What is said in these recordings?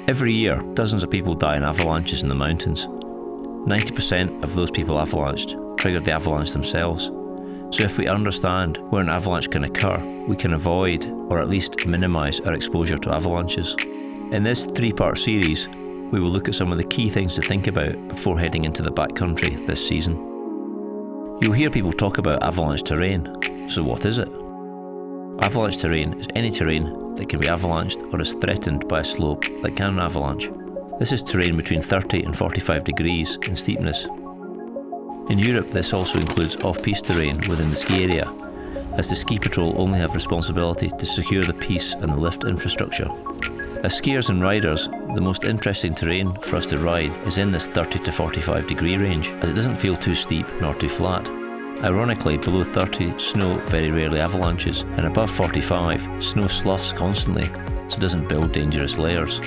Every year, dozens of people die in avalanches in the mountains. 90% of those people avalanched triggered the avalanche themselves. So if we understand where an avalanche can occur, we can avoid, or at least minimise, our exposure to avalanches. In this 3-part series, we will look at some of the key things to think about before heading into the backcountry this season. You'll hear people talk about avalanche terrain. So what is it? Avalanche terrain is any terrain that can be avalanched or is threatened by a slope that can avalanche. This is terrain between 30 and 45 degrees in steepness. In Europe, this also includes off-piste terrain within the ski area, as the ski patrol only have responsibility to secure the piste and the lift infrastructure. As skiers and riders, the most interesting terrain for us to ride is in this 30 to 45 degree range, as it doesn't feel too steep nor too flat. Ironically, below 30, snow very rarely avalanches, and above 45, snow sloughs constantly, so it doesn't build dangerous layers.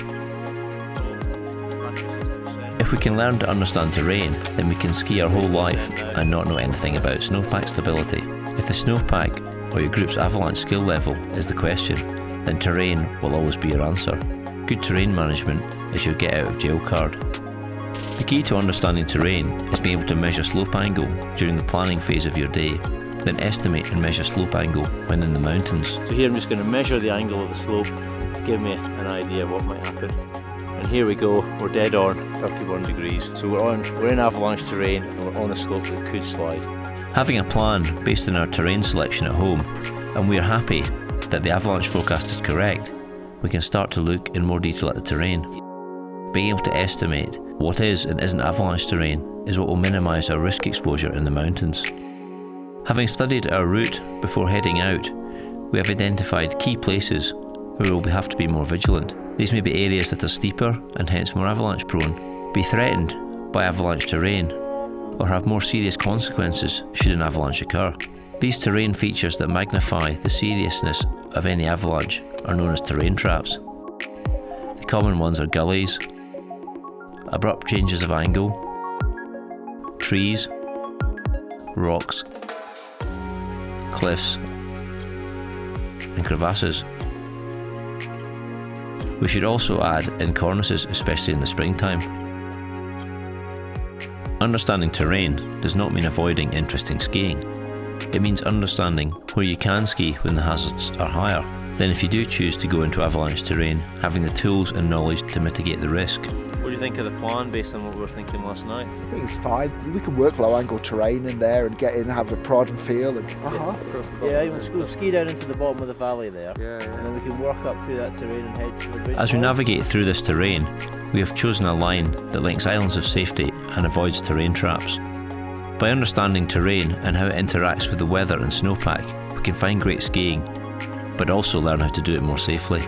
If we can learn to understand terrain, then we can ski our whole life and not know anything about snowpack stability. If the snowpack or your group's avalanche skill level is the question, then terrain will always be your answer. Good terrain management is your get out of jail card. The key to understanding terrain is being able to measure slope angle during the planning phase of your day, then estimate and measure slope angle when in the mountains. So here I'm just going to measure the angle of the slope, give me an idea of what might happen. And here we go, we're dead on 31 degrees. So we're in avalanche terrain and we're on a slope that could slide. Having a plan based on our terrain selection at home, and we are happy that the avalanche forecast is correct, we can start to look in more detail at the terrain. Being able to estimate what is and isn't avalanche terrain is what will minimise our risk exposure in the mountains. Having studied our route before heading out, we have identified key places where we will have to be more vigilant. These may be areas that are steeper and hence more avalanche prone, be threatened by avalanche terrain, or have more serious consequences should an avalanche occur. These terrain features that magnify the seriousness of any avalanche are known as terrain traps. The common ones are gullies, abrupt changes of angle, trees, rocks, cliffs, and crevasses. We should also add in cornices, especially in the springtime. Understanding terrain does not mean avoiding interesting skiing. It means understanding where you can ski when the hazards are higher. Then if you do choose to go into avalanche terrain, having the tools and knowledge to mitigate the risk. What do you think of the plan based on what we were thinking last night? I think it's fine. We can work low angle terrain in there and get in and have a prod and feel. And, we'll ski down into the bottom of the valley there, and then we can work up through that terrain and head to the bridge. As we navigate through this terrain, we have chosen a line that links islands of safety and avoids terrain traps. By understanding terrain and how it interacts with the weather and snowpack, we can find great skiing, but also learn how to do it more safely.